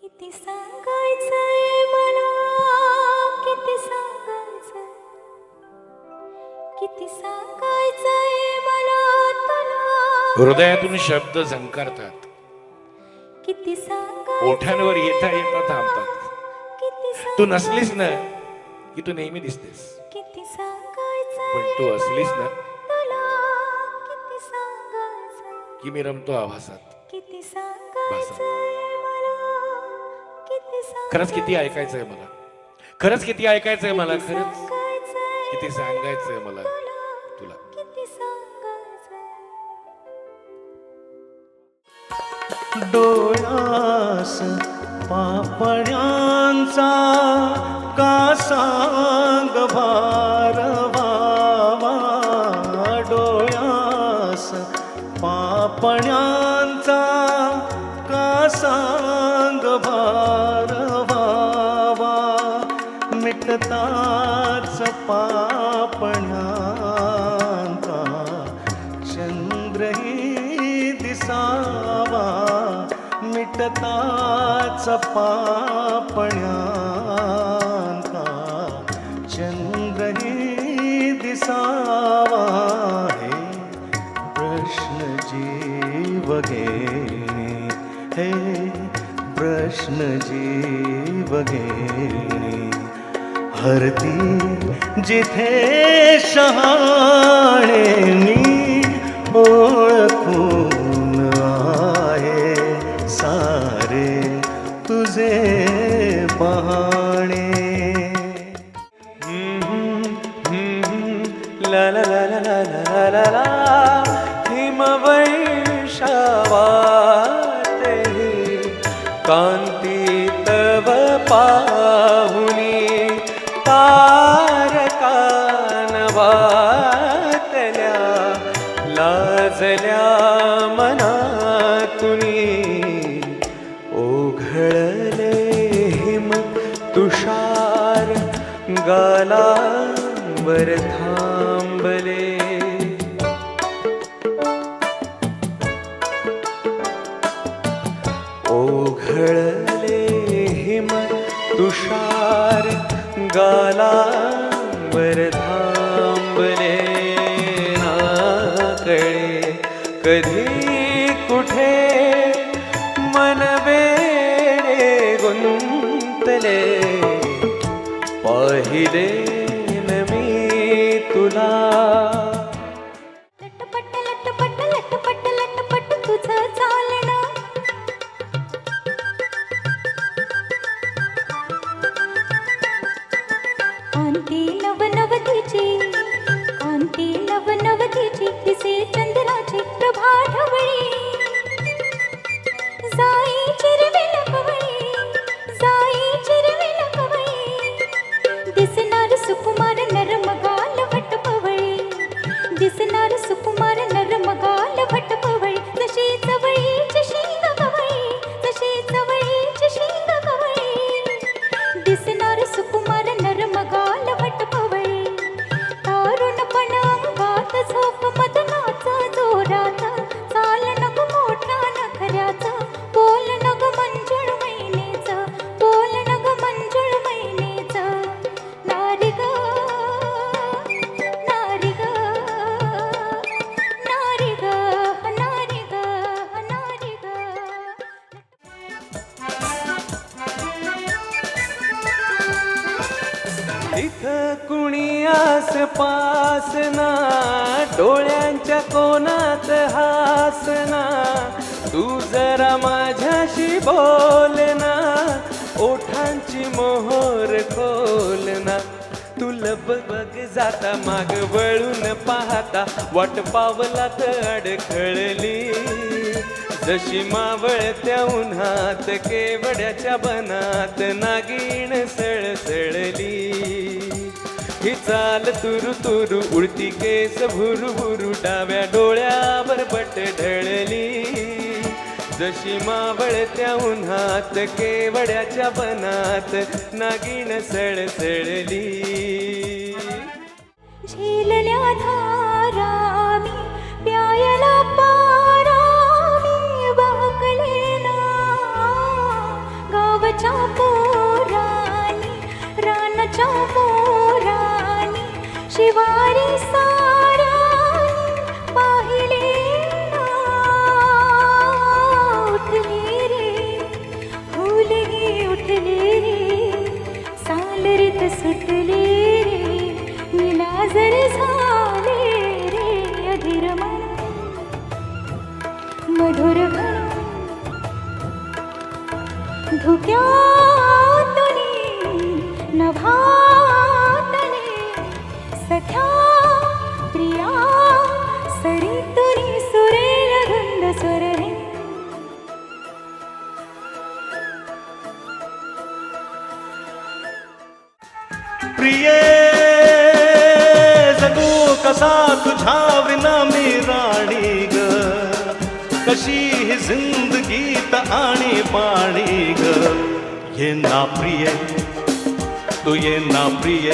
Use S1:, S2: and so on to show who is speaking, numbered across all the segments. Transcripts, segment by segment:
S1: किती सांगायचंय मला, किती सांगायचंय, किती सांगायचंय मला तुला.
S2: हृदयातून शब्द झंकारतात,
S1: किती सांगायचंय
S2: ओठांवर येता येता थांबतात.
S1: किती
S2: तू नसलीस ना की तू नेहमी दिसतेस,
S1: किती सांगायचंय
S2: पण तू असलीस ना
S1: तुला. किती सांगायचंय
S2: की मी रमतो आभासात.
S1: किती सांगायचंय मला, किती
S2: खरंच किती ऐकायचंय मला, खरंच किती ऐकायचंय मला, खरंच
S1: सांगायचंय
S2: किती सांगायचंय मला तुला.
S1: किती सांगायचंय.
S3: डोळ्यास पापण्यांचा का सांग भार व्हावा, डोळ्यास पापण्यांचा का सांग भार व्हावा, मिटताच पापण्यांचा चंद्रही दिसावा, मिटताच पापण्यांचा चंद्रही दिसावा. हे प्रश्न जीव घेणे, हे प्रश्न जीव घेणे, हरती जिथे शहाणे मी ओळखून आहे सारे तुझे बहाणे. ला ला ला ला ला ला ला ला, हिमवैशावाते कांती तव पाहुनी, तारका नवातल्या लाजल्या मनातुनी, ओघळले हिम तुषार गालांवर थांबले. ओघळले हिम तुषार गालांवर थांबले, ना कळे कधी कुठे मन वेडे गुंतले, पाहिले न मी तुला.
S1: लटपट लटपट लटपट लटपट तुझं चालणं, कांती नवनवतीची, कांती नवनवतीची, दिसे चंद्राची प्रभा ढवळी, जाई चिरविल कवळी, जाई चिरविल कवळी, दिसणार सुकुमार नरमगाल वटपवळी, दिसणार सुकुमार नरमगाल वटपवळी, जशी चवळीची शिंग गवळी, जशी चवळीची शिंग गवळी, दिसणार सुकुमार नरमगाल वटपवळी, तारुणपण अंगात झोप मदनाचा जोरात, चाल नग मोठ्या नखऱ्याचं, बोल नग मंजुळ मैनेचं, बोल नग मंजुळ मैनेचं. नारी ग, नारी ग, नारी ग, नारी ग, नारी ग.
S3: इथं कुणी आसपासना, डोळ्यांच्या कोणात हासना, तू जरा माझ्याशी बोलना, ओठांची मोहोर खोलना. तू लब बघ जाता माग वळून पाहता, वाट पावलात अडखळली, जशी मावळत्या उन्हात केवड्याच्या बनात नागिण सळसळली. ही चाल तुरु तुरु उडती केस भुरु भुरु, डाव्या डोळ्यावर बट ढळली, जशी मावळत्या उन्हात केवड्याच्या बनात नागिण सळसळली.
S1: झेलल्या धारा मी प्यायला पारा मी, वाकले ना गाव मधुर धुक्यातुनी नभातले सख्या प्रिया सरितुनी सुरेल गंध स्वरहे
S4: प्रिये जगू कसा तुझ्या विना मी राणी ग कशी ही जिंदगीत आणि पाणी ग ये ना प्रिय तू ये ना प्रिय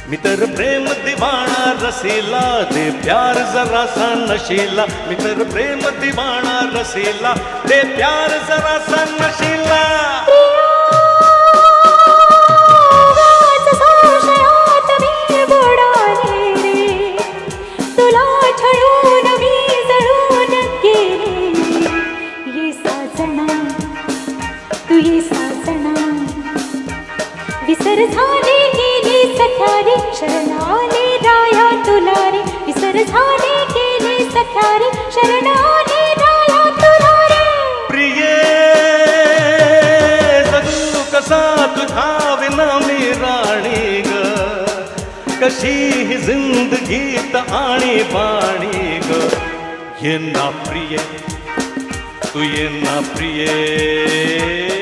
S4: मी तर प्रेम दिवाणा रसेला दे प्यार जरासा नशीला मी तर प्रेम दिवाणा रसेला दे प्यार जरासा नशीला
S1: तू ये साजना विसर झाले गेले सख्या रे शरणाले राया तुला रे विसर झाले गेले सख्या रे शरणाले राया तुला रे
S4: प्रिये जगू कसा तुझ्या विना मी राणी ग कशी ही जिंदगीत आणि पाणी ग ये ना प्रिय तू ये ना प्रिय